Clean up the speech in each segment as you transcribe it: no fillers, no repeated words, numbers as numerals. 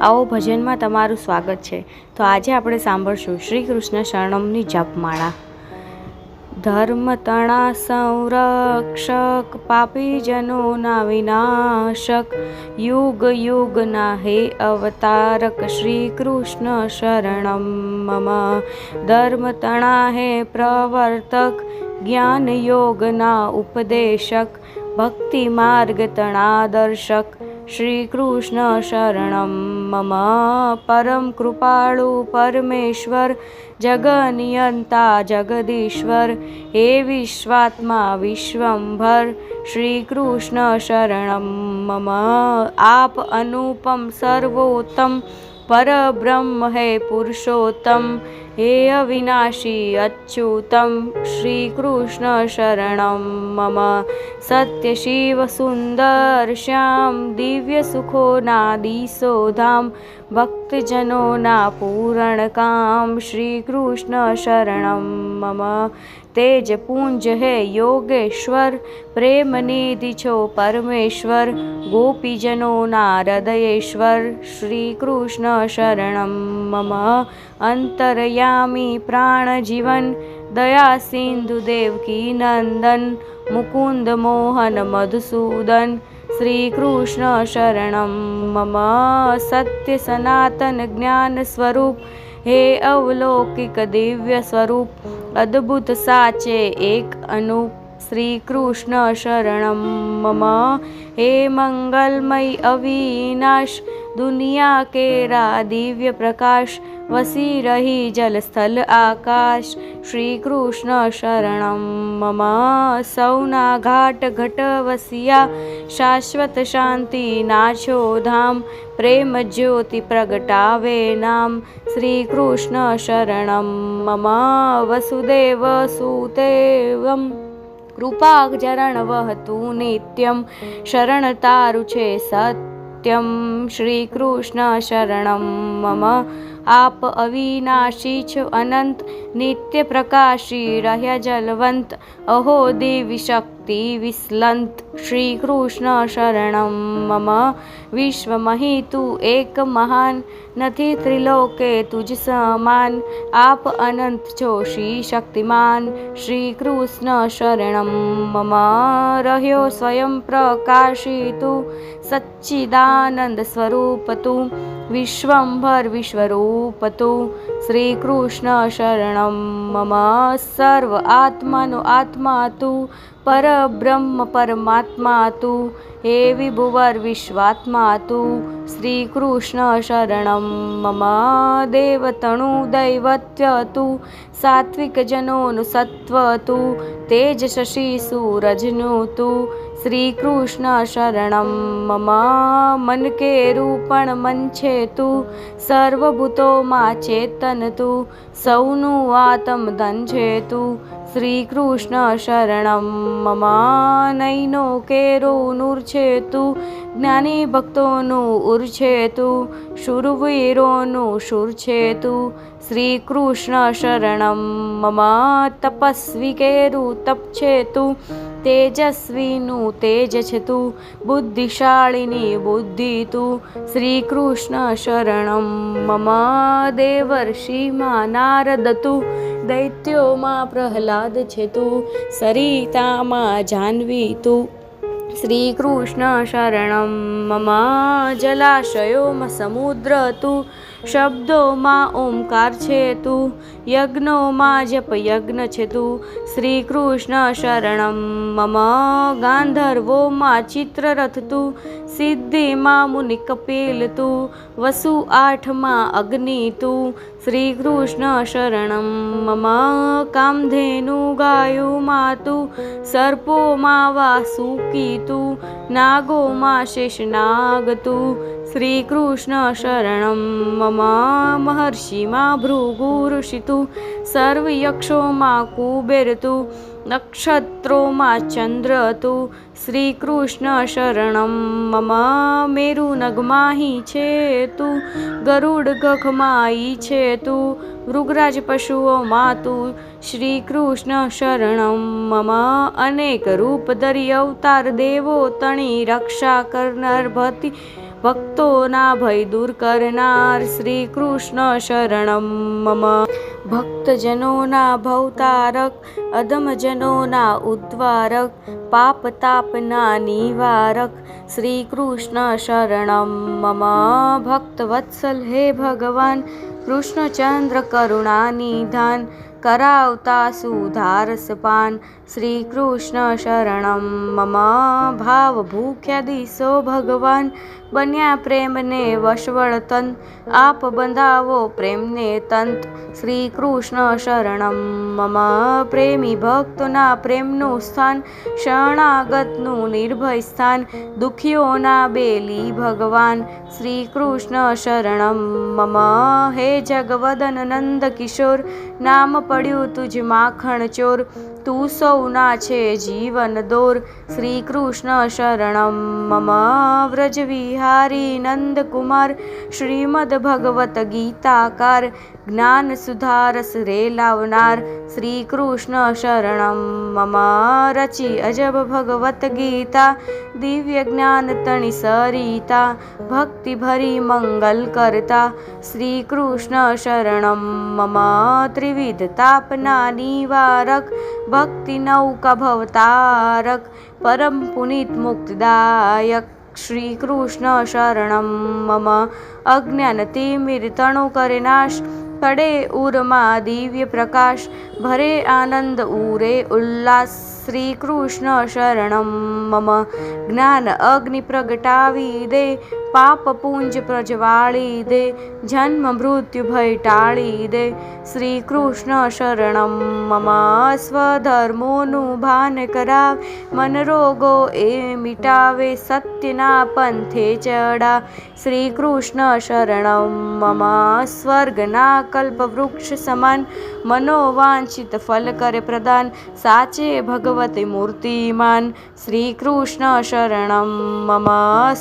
આવો ભજનમાં તમારું સ્વાગત છે। તો આજે આપણે સાંભળશું શ્રી કૃષ્ણ શરણમની જપમાળા। ધર્મ તણા સંરક્ષક, પાપીજનોના વિનાશક, યુગ યુગના હે અવતારક, શ્રી કૃષ્ણ શરણમ મમ। ધર્મ તણા હે પ્રવર્તક, જ્ઞાન યોગના ઉપદેશક, ભક્તિ માર્ગ તણા દર્શક, શ્રી કૃષ્ણ શરણમ મમ। પરમ કૃપાળુ પરમેશ્વર, જગનિયંતા જગદીશ્વર, હે વિશ્વાત્મા વિશ્વંભર, શ્રી કૃષ્ણ શરણમ મમ। આપ અનુપમ સર્વોત્તમ, પરબ્રહ્મ હે પુરુષોત્તમ, હે અવિનાશી અચ્યુતમ, શ્રી કૃષ્ણ શરણમ મમ। સત્ય શિવ સુંદર શ્યામ, દિવ્ય સુખોના દિશોધામ, ભક્તજનોના પૂરણ કામ, શ્રી કૃષ્ણ શરણમ મમ। તેજ પુંજ હે યોગેશ્વર, પ્રેમ નિધિ છો પરમેશ્વર, ગોપીજનોના હૃદયેશ્વર, શ્રી કૃષ્ણ શરણમ મમ। અંતરયામી પ્રાણ જીવન, દયા સિંધુ દેવકી નંદન, મુકુંદ મોહન મધુસૂદન, શ્રી કૃષ્ણ શરણમ મમ। સત્ય સનાતન જ્ઞાન સ્વરૂપ, હે અવલૌકિક દિવ્ય સ્વરૂપ, અદ્ભુત સાચે એક અનુપ, શ્રી કૃષ્ણ શરણમ મમ। હે મંગલમય અવિનાશ, દુનિયા કેરા દિવ્ય પ્રકાશ, વસી રહી જલ સ્થલ આકાશ, શ્રી કૃષ્ણ શરણમ મમ। સૌના ઘાટ ઘટ વસિયા, શાશ્વત શાંતિ નાછો ધામ, પ્રેમ જ્યોતિ પ્રગટાવે નામ, શ્રી કૃષ્ણ શરણમ મમ। વસુદેવ સુતેવમ, કૃપા ચરણ વહતું નિત્યમ, શરણ તારું છે સત્યમ, શ્રી કૃષ્ણ શરણમ મમ। આપ અવિનાશી છો અનંત, નિત્ય પ્રકાશી રહ્યા જલવંત, અહો દેવી શક્તિ વિસ્લંત, શ્રી કૃષ્ણ શરણમ મમ। વિશ્વમહી તું એક મહાન, નથી ત્રિલોકે તુજ સમાન, આપ અનંત છો શ્રી શક્તિમાન, શ્રી કૃષ્ણ શરણમ મમ। રહ્યો સ્વયં પ્રકાશી તું, સચ્ચિદાનંદ સ્વરૂપ તું, વિશ્વંભર વિશ્વરૂપ તું, શ્રી કૃષ્ણ શરણમ મમ। સર્વ આત્માનો આત્મા તું, પરબ્રહ્મ પરમાત્મા તું, હે વિભુવર વિશ્વાત્મા તું, શ્રી કૃષ્ણ શરણમ મમ। દેવતણુ દૈવત્ય તું, સાત્વિક જનોનું સત્વ તું, તેજ શશી સૂરજનું તું, શ્રી કૃષ્ણ શરણમ મમ। મન કે રૂપણ મન છે તું, સર્વભૂતોમાં ચેતન તું, સૌનું આત્મ ધન છે તું, શ્રી કૃષ્ણ શરણમ મમ। નૈનો કેરો નૂર છે તું, જ્ઞાની ભક્તોનું ઉર છે તું, શૂરવીરોનું શૂર છે તું, શ્રી કૃષ્ણ શરણમ મમ। તપસ્વી કેરું તપ છે તું, તેજસ્વીનું તેજ છે તું, બુદ્ધિશાળીની બુદ્ધિ તું, શ્રી કૃષ્ણ શરણમ મમ। દેવર્ષિમાં નારદ તું, દૈત્યોમાં પ્રહલાદ છે તું, સરિતામાં જાહ્નવી તું, શ્રી કૃષ્ણ શરણમ મમ। જલાશયોમાં સમુદ્ર તું, શબ્દોમાં ઓમકાર છે તું, યજ્ઞોમાં જપ યજ્ઞ છે તું, શ્રી કૃષ્ણ શરણમ મમ। ગાંધર્વોમાં ચિત્રરથ તું, સિદ્ધિમાં મુનિ કપિલ તું, વસુ આઠમાં અગ્નિ તું, શ્રી કૃષ્ણ શરણમ મમ। કામધેનુ ગાયોમાં તું, સર્પોમાં વાસુકી તું, નાગોમાં શેષનાગ તું, શ્રી કૃષ્ણ શરણમ મમ। મહર્ષિમાં ભૃગુ ઋષિ તું, સર્વ યક્ષોમાં કુબેર તું, નક્ષત્રોમાં ચંદ્ર તું, શ્રી કૃષ્ણ શરણમ મમ। મેરુ નગમાહી છે તું, ગરુડ ગખમાં ઈ છે તું, મૃગરાજ પશુઓમાં તું, શ્રી કૃષ્ણ શરણમ મમ। અનેક રૂપ ધરી અવતાર દેવો તણી, રક્ષા કરનાર ભતિ ભક્તોના ભય દૂર કરનાર શ્રી કૃષ્ણ શરણમ મમ. ભક્તજનોના ભવતારક, અધમજનોના ઉદ્ધારક, પાપ તાપના નિવારક શ્રી કૃષ્ણ શરણમ મમ. ભક્તવત્સલ હે ભગવાન કૃષ્ણચંદ્ર કરુણા નિધાન, કરાવતા સુધારસપાન શ્રી કૃષ્ણ શરણમ મમ. ભાવ ભૂખ્યા દિશો ભગવાન, બન્યા પ્રેમને વશવર્તન, આપ બંધાવો પ્રેમને તંત શ્રી કૃષ્ણ શરણમ મમ. પ્રેમી ભક્તોના પ્રેમનું સ્થાન, શરણાગતનું નિર્ભય સ્થાન, દુખીઓના બેલી ભગવાન શ્રી કૃષ્ણ શરણમ મમ. હે જગવદન નંદ કિશોર, નામ પડ્યું તુજ માખણ ચોર, તું સૌના છે જીવન દોર શ્રી કૃષ્ણ શરણમ મમ. વ્રજ વિહારી નંદ કુમાર, શ્રીમદ ભગવત ગીતાકાર, જ્ઞાન સુધારસ રે લાવનાર શ્રી કૃષ્ણ શરણમ મમ. રચી અજબ ભગવત ગીતા, દિવ્ય જ્ઞાન તણી સરિતા, ભક્તિ ભરી મંગલ કરતા શ્રી કૃષ્ણ શરણમ મમ. ત્રિવિધ તાપના નિવારક, ભક્તિ નૌકા ભવતારક, પરમ પુનિત મુક્તિદાયક શ્રી કૃષ્ણ શરણમ મમ. અજ્ઞાન તિમિર તણુ કરે નાશ, પડે ઉરમાં દિવ્ય પ્રકાશ, ભરે આનંદ ઉરે ઉલ્લાસ શ્રી કૃષ્ણ શરણમ મમ. જ્ઞાન અગ્નિ પ્રગટાવી દે, પાપ પુંજ પ્રજ્વાળી દે, જન્મ મૃત્યુ ભય ટાળી દે શ્રી કૃષ્ણ શરણમ મમ. સ્વધર્મોનું ભાન કરાવ, મન રોગો એ મિટાવે, સત્યના પંથે ચડા શ્રી કૃષ્ણ શરણમ મમ. સ્વર્ગના કલ્પ વૃક્ષ સમાન, મનોવાંછિત ફલ કરે પ્રદાન, સાચે ભગવતી મૂર્તિમાન શ્રી કૃષ્ણ શરણમ મમ.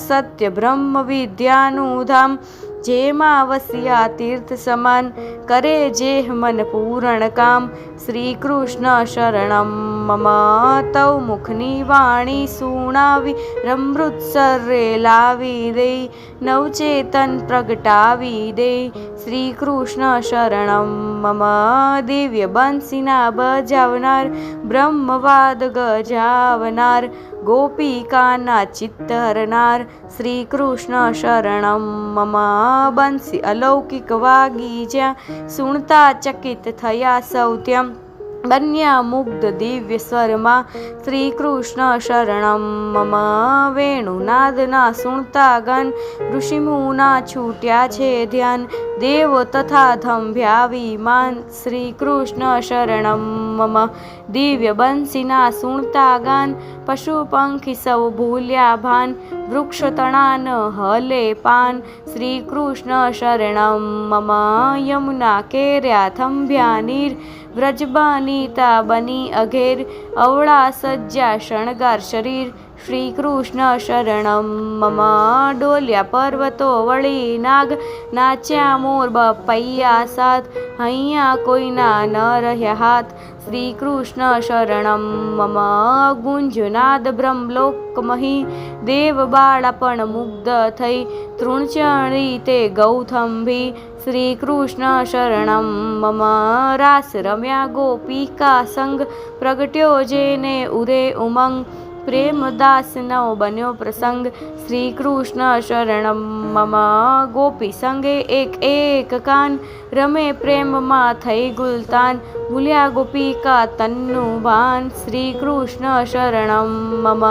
સત્ય બ્રહ્મ વિદ્યાનું ધામ, જેમાં વસ્યા તીર્થ સમાન, કરે જેહ મન પૂરણ કામ શ્રી કૃષ્ણ શરણમ મમ. તવ મુખની વાણી સુણાવી, રમૃતસર રે લાવી દે, નવચેતન પ્રગટાવી દે શ્રી કૃષ્ણ શરણમ મમ. દિવ્ય બંસીના બજાવનાર, બ્રહ્મવાદ ગજાવનાર, ગોપિકાના ચિત્ત હરનાર શ્રી કૃષ્ણ શરણમ મમ. બંસી અલૌકિક વાગી જ્યાં, સુણતા ચકિત થયા સૌ ત્યાં, બન્યા મુગ્ધ દિવ્ય સ્વરમાં શ્રી કૃષ્ણ શરણમ મમ. વેણુનાદના સુણતા ગાન, ઋષિમુના છૂટ્યા છે ધ્યાન, દેવો તથા ધંભ્યા વિમાન શ્રી કૃષ્ણ શરણમ મમ. દિવ્ય બંસીના સુણતા ગાન, પશુ પંખી સૌ ભૂલ્યા ભાન, વૃક્ષ તણાન હલે પાન શ્રી કૃષ્ણ શરણમ મમ. યમુના કેર્યા થંભ્યા નીર, વ્રજબાનીતા બની અઘેર, અવળા સજ્જા શણગાર શરીર શ્રી કૃષ્ણ શરણમ મમ. ડોલ્યા પર્વતો વળી નાગ, નાચ્યા મોર બપૈયા સાત, હૈયા કોઈના ન રહ્યા હાથ શ્રી કૃષ્ણ શરણમ મમ. ગુંજનાદ બ્રહ્મલોકમહી, દેવ બાળા પણ મુગ્ધ થઈ, તૃણચરી તે ગૌથંભી શ્રી કૃષ્ણ શરણમ મમ. રાસ રમ્યા ગોપિકા સંગ, પ્રગટ્યો જેને ઉરે ઉમંગ, પ્રેમદાસ નવ બન્યો પ્રસંગ શ્રી કૃષ્ણ શરણમ મમ. ગોપી સંગે એક એક કાન, રમે પ્રેમમાં થઈ ગુલતાન, ભૂલ્યા ગોપિકા તન્નું ભાન શ્રી કૃષ્ણ શરણમ મમ.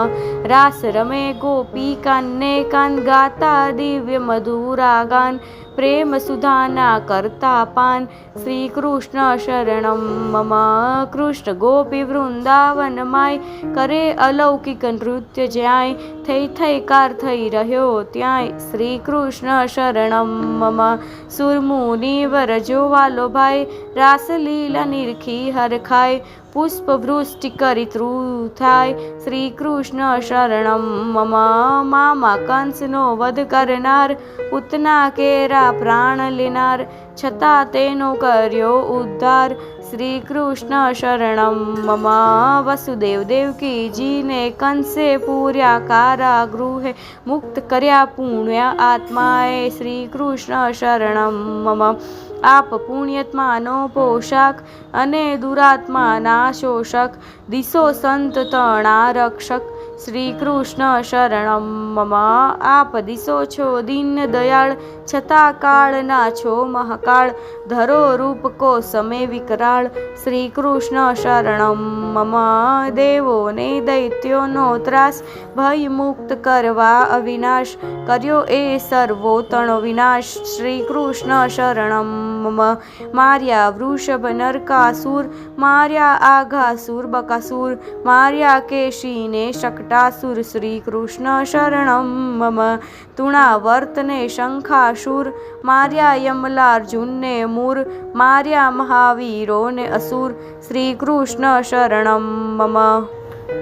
રાસ રમે ગોપિકાને કાન, ગાતા દિવ્ય મધુરા ગાન, પ્રેમ સુધાના કરતા પાન શ્રી કૃષ્ણ શરણમ મમ. કૃષ્ણ ગોપી વૃંદાવન માય, કરે અલૌકિક નૃત્ય જ્યાંય, થઈ કાર થઈ રહ્યો ત્યાંય શ્રી કૃષ્ણ શરણમ મમ. સુરમુનિવર જોવાલો ભાઈ, રાસલીલા નિરખી હરખાય પુષ્પવૃષ્ટિ કરી થાય શ્રી કૃષ્ણ શરણમ મમ મામા કંસનો વધ કરનાર પૂતના કેરા પ્રાણ લેનાર છતાં તેનો કર્યો ઉદ્ધાર શ્રી કૃષ્ણ શરણમ મમ વસુદેવ દેવકીજીને કંસે પૂર્યા કારાગૃહે મુક્ત કર્યા પુણ્ય આત્માએ શ્રી કૃષ્ણ શરણમ મમ આપ પુણ્યત્માનો પોષક અને દુરાત્માના શોષક દિશો સંત તણા રક્ષક શ્રી કૃષ્ણ શરણમ મમ આપ દિશો છો દીન દયાળ છતાં કાળના છો મહાકાળ ધરો રૂપ કો સમે વિકરાળ શ્રી કૃષ્ણ શરણમ મમ દેવો ને દૈત્યોનો ત્રાસ ભય મુક્ત કરવા અવિનાશ કર્યો એ સર્વોતણો વિનાશ શ્રી કૃષ્ણ શરણમ મમ માર્યા વૃષભ નરકાસુર માર્યા આઘાસુર બકાસુર માર્યા કેશીને શકટાસુર શ્રી કૃષ્ણ શરણમ મમ તૃણાવર્તને શંખાસુર માર્યા યમલાર્જુનને મૂર માર્યા મહાવીરોને અસુર શ્રી કૃષ્ણ શરણમ મમ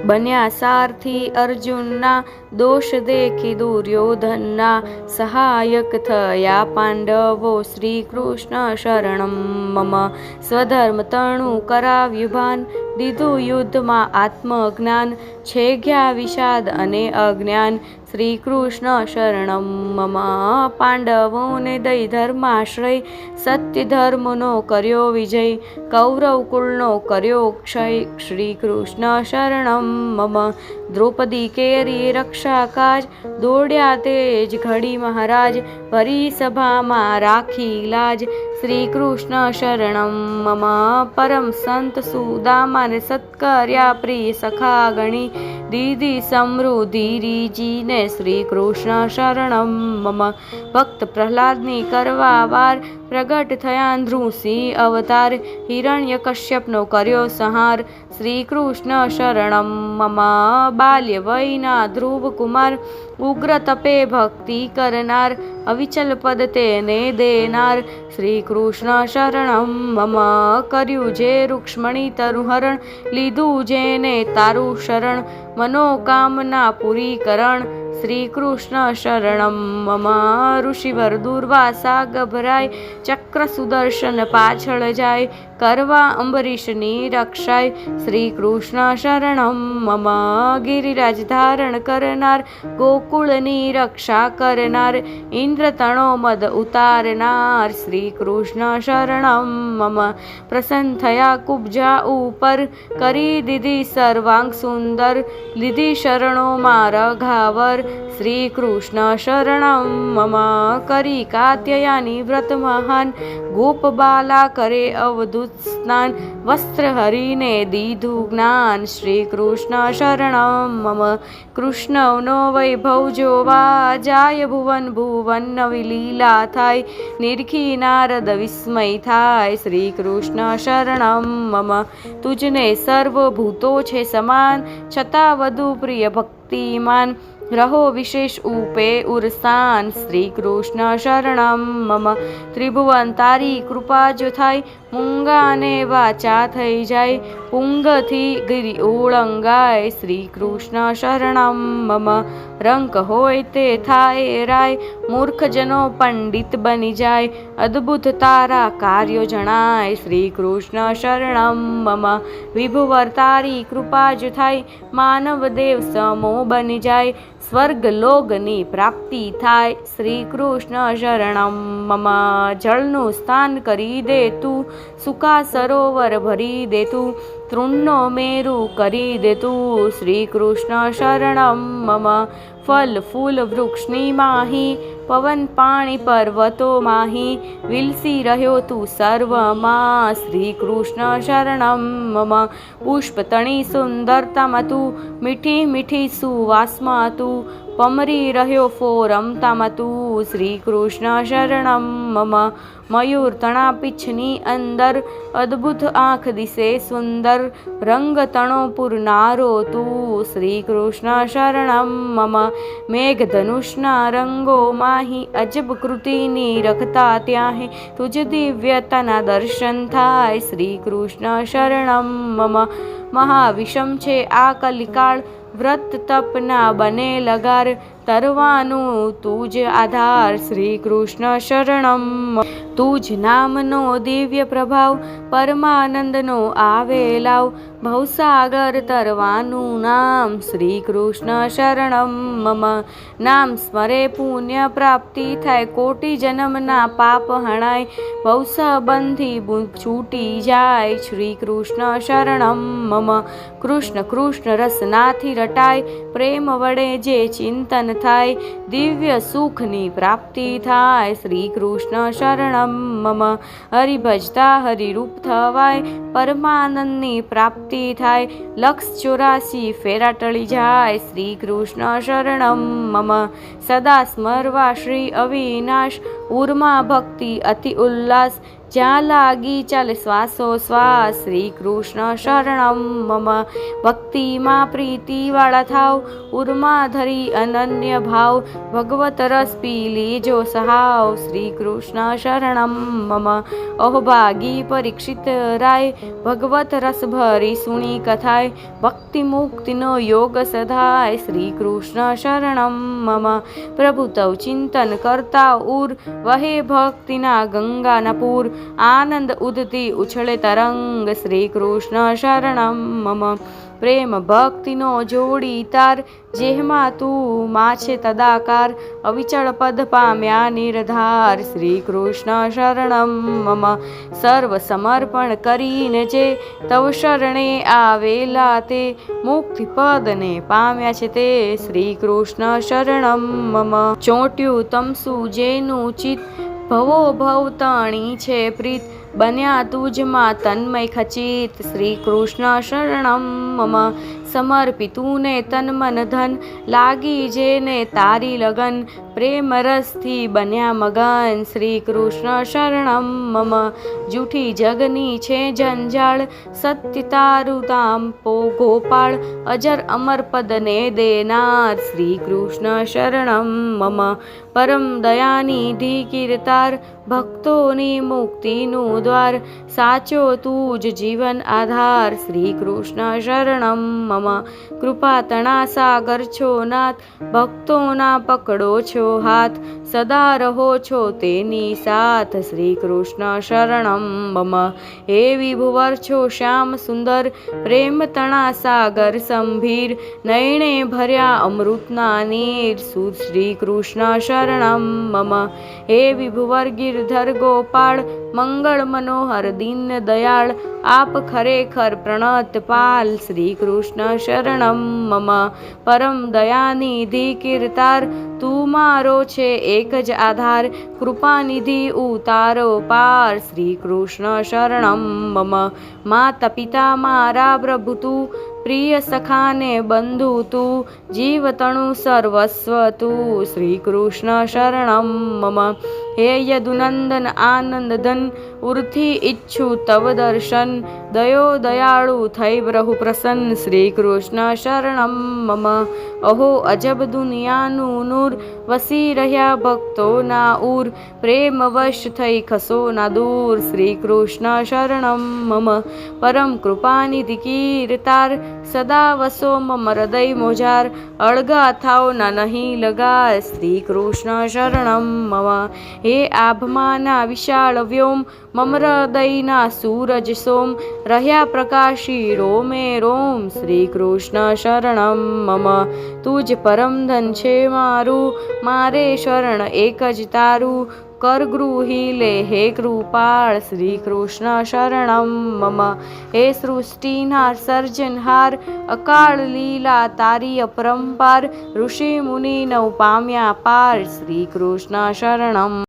બન્યા સારથી અર્જુનના દોષ દેખી દુર્યોધનના સહાયક થયા પાંડવો શ્રી કૃષ્ણ શરણમ મમ સ્વધર્મ તણું કરાવ્યું ભાન દીધું યુદ્ધમાં આત્મજ્ઞાન છે ગયા વિષાદ અને અજ્ઞાન શ્રી કૃષ્ણ શરણમ મમ પાંડવોને દઈ ધર્માશ્રય સત્ય ધર્મનો કર્યો વિજય કૌરવ કુળનો કર્યો ક્ષય શ્રી કૃષ્ણ શરણમ મમ દ્રૌપદી કેરી રક્ષા કાજ દોડ્યા તેજ ઘડી મહારાજ ભરી સભામાં રાખી લાજ શ્રી કૃષ્ણ શરણમ મમ પરમ સંત સુદામાને સત્કર્યા પ્રિય સખા ગણી દીદી સમૃદ્ધિ રીજીને શ્રી કૃષ્ણ શરણમ મમ ભક્ત પ્રહલાદની કરવા વાર પ્રગટ થયા નૃસિંહ અવતાર હિરણ્ય કશ્યપનો કર્યો સંહાર શ્રી કૃષ્ણ શરણમ મમ બાલ્ય વયના ધ્રુવ કુમાર ઉગ્ર તપે ભક્તિ કરનાર અવિચલ પદ તેને દેનાર શ્રી કૃષ્ણ શરણમ મમ કર્યું જે રૂક્ષ્મણી તરુહરણ લીધું જેને તારું શરણ મનોકામના પૂરી કરણ શ્રી કૃષ્ણ શરણમ મમ ઋષિવર દુર્વાસા ગભરાય ચક્ર સુદર્શન પાછળ જાય કરવા અંબરીશની રક્ષાય શ્રી કૃષ્ણ શરણમ મમ ગિરિરાજ ધારણ કરનાર ગોકુળની રક્ષા કરનાર ઇન્દ્ર તણો મદ ઉતારનાર શ્રી કૃષ્ણ શરણમ મમ પ્રસન્ન થયા કુબ્જા ઉપર કરી દીધી સર્વાંગ સુંદર લીધી શરણોમાં રઘાવર શ્રી કૃષ્ણ શરણમ મમ કરી કાત્યાયની વ્રત મહાન ગોપબાલા કરે અવધૂત સ્નાન વસ્ત્ર હરીને દીધું જ્ઞાન શ્રી કૃષ્ણ શરણમ મમ કૃષ્ણનો વૈભવ જોવા જાય ભુવન ભુવન નવી લીલા થાય નિરખી નારદ વિસ્મય થાય શ્રી કૃષ્ણ શરણમ મમ તુજને સર્વભૂતો છે સમાન છતાં વધુ પ્રિય ભક્તિમાન રહો વિશેષ ઉપે ઉરસાન શ્રી કૃષ્ણ શરણમ મમ ત્રિભુવન તારી કૃપા જો થાય મૂંગાને વાચા થઈ જાય પુંગથી ગિરિ ઓળંગાય શ્રી કૃષ્ણ શરણમ મમ રંક હોય તે થાય રાય મૂર્ખજનો પંડિત બની જાય અદ્ભુત તારા કાર્યો જણાય શ્રી કૃષ્ણ શરણમ મમ વિભુવર તારી કૃપા જો થાય માનવ દેવ સમો બની જાય સ્વર્ગ લોકની પ્રાપ્તિ થાય શ્રી કૃષ્ણ શરણમ મમ જળનું સ્થાન કરી દે તું સુકા સરોવર ભરી દે તું તૃણનો મેરુ કરી દે તું શ્રી કૃષ્ણ શરણમ મમ ફલ ફૂલ વૃક્ષની માહી પવન પાણી પર્વતો માહી વિલસી રહ્યો તું સર્વમાં શ્રી કૃષ્ણ શરણમ મમ પુષ્પ તણી સુંદરતામાં તું મીઠી મીઠી સુવાસમાં તું પમરી રહ્યો ફો રમતામાં તું, શ્રી કૃષ્ણ શરણમ મમ. મયુર તણા પીછની અંદર, અદ્ભુત આંખ દિશે સુંદર, રંગ તણો પૂરનારો તું, શ્રી કૃષ્ણ શરણમ મમ. મેઘ ધનુષના રંગો માહી, અજબ કૃતિની રખતા ત્યાહી, તુજ દિવ્યતાના દર્શન થાય, શ્રી કૃષ્ણ શરણમ મમ. મહાવિષમ છે આ કલિકાળ, વ્રત તપના બને લગાર, તરવાનું તું જ આધાર, શ્રી કૃષ્ણ શરણમ. તું જ નામનો દિવ્ય પ્રભાવ, પરમાનંદનો આવે લાવ, ભવસાગર તરવાનું નામ, શ્રી કૃષ્ણ શરણમ મમ. નામ સ્મરે પુણ્ય પ્રાપ્તિ થાય, કોટી જન્મના પાપ હણાય, ભવસંબંધી છૂટી જાય, શ્રી કૃષ્ણ શરણમ મમ. કૃષ્ણ કૃષ્ણ રસનાથી રટાય, પ્રેમ વડે જે ચિંતન થાય, દિવ્ય સુખની પ્રાપ્તિ થાય, શ્રી કૃષ્ણ શરણમ મમ. હરિભજતા હરિરૂપ થવાય, પરમાનંદની પ્રાપ્તિ થાય, લક્ષ 84 ફેરા ટળી જાય, શ્રી કૃષ્ણ શરણમ મમ. સદા સ્મરવા શ્રી અવિનાશ, ઉર્મા ભક્તિ અતિ ઉલ્લાસ, જ્યાં લાગી ચાલે શ્વાસો શ્વાસ, શ્રી કૃષ્ણ શરણમ મમ. ભક્તિમાં પ્રીતિ વાળા થાવ, ઉર્મા ધરી અનન્ય ભાવ, ભગવત રસ પી લીજો સહાવ, શ્રી કૃષ્ણ શરણમ મમ. અહોભાગી પરીક્ષિત રાય, ભગવત રસ ભરી સુણી કથાય, ભક્તિ મુક્તિનો યોગ સધાય, શ્રી કૃષ્ણ શરણમ મમ. પ્રભુ તવ ચિંતન કરતા ઉર, વહે ભક્તિના ગંગાના પૂર, આનંદ ઉદતી ઉછળે તરંગ, શ્રી કૃષ્ણ શરણમ મમ. પ્રેમ ભક્તિનો જોડી તાર, જેહમાં તું માં છે તદાકાર, અવિચળ પદ પામ્યા નિર્ધાર, શ્રી કૃષ્ણ શરણમ મમ. સર્વ સમર્પણ કરીને જે તવ શરણે આવેલા તે, મુક્તિ પદને પામ્યા છે તે, શ્રી કૃષ્ણ શરણમ મમ. ચોંટ્યું તમસુ જેનું ચિત, ભવો ભવ તણી છે પ્રીત, બન્યા તુજમાં તન્મય ખચિત, શ્રી કૃષ્ણ શરણમ મમ. સમર્પિતું ને તન મન ધન, લાગી જેને તારી લગન, પ્રેમ રસથી બન્યા મગન, શ્રી કૃષ્ણ શરણમ મમ. જૂઠી જગની છે જંજાળ, સત્ય તારું તામ પો ગોપાળ, અજર અમર પદને દેનાર, શ્રી કૃષ્ણ શરણમ મમ. પરમ દયાનિધિ કીર્તાર, ભક્તોની મુક્તિનું દ્વાર, સાચો તું જ જીવન આધાર, શ્રી કૃષ્ણ શરણમ મમ. કૃપા તણા સાગર છો નાથ, ભક્તોના પકડો છો હાથ, સદા રહો છો તેની સાથ, શ્રી કૃષ્ણ શરણમ મમ. હે વિભુવર છો શ્યામ સુંદર, પ્રેમ તણા સાગર સંભીર, નયણે ભર્યા અમૃતના નીર, શ્રી કૃષ્ણ શરણમ મમ. હે વિભુવર ગિરધર ગોપાળ, મંગળ મનોહર દીન દયાળ, આપ ખરેખર પ્રણત પાલ, શ્રી કૃષ્ણ શરણમ મમ. પરમ દયાનિધિ કીર્તાર, તું મારો છે એક જ આધાર, કૃપાનિધિ ઉતારો પાર, શ્રી કૃષ્ણ શરણમ મમ. માતા પિતા મારા પ્રભુ તું, પ્રિય સખાને બંધુ તું, જીવ તણુ સર્વસ્વ તું, શ્રી કૃષ્ણ શરણમ મમ. હે યદુનંદન આનંદ ધન, ઉરથી ઈચ્છું તવ દર્શન, દયો દયાળુ થઈ પ્રભુ પ્રસન્ન, શ્રી કૃષ્ણ શરણમ મમ. અહો અજબ દુનિયાનું નૂર, વસી રહ્યા ભક્તોના ઉર, પ્રેમ વશ થઈ ખસો ના દૂર, શ્રી કૃષ્ણ શરણમ મમ. પરમ કૃપાનિધિ કીર્તાર, સદા વસો મમ હૃદય મોજાર, અળગા થાવ ના નહીં લગાર, શ્રી કૃષ્ણ શરણમ મમ. હે આભમાના વિશાળ વ્યોમ, મમ હૃદયના સૂરજ સોમ, રહ્યા પ્રકાશી રોમે રોમ, શ્રી કૃષ્ણ શરણમ મમ. તું જ પરમધન છે મારું, મારે શરણ એક જ તારું, કર ગૃહી લે હે કૃપાળ, શ્રી કૃષ્ણ શરણમ મમ. હે સૃષ્ટિના સર્જનહાર, અકાળ લીલા તારી અપરંપાર, ઋષિ મુનિ નવ પામ્યા પાર, શ્રી કૃષ્ણ શરણમ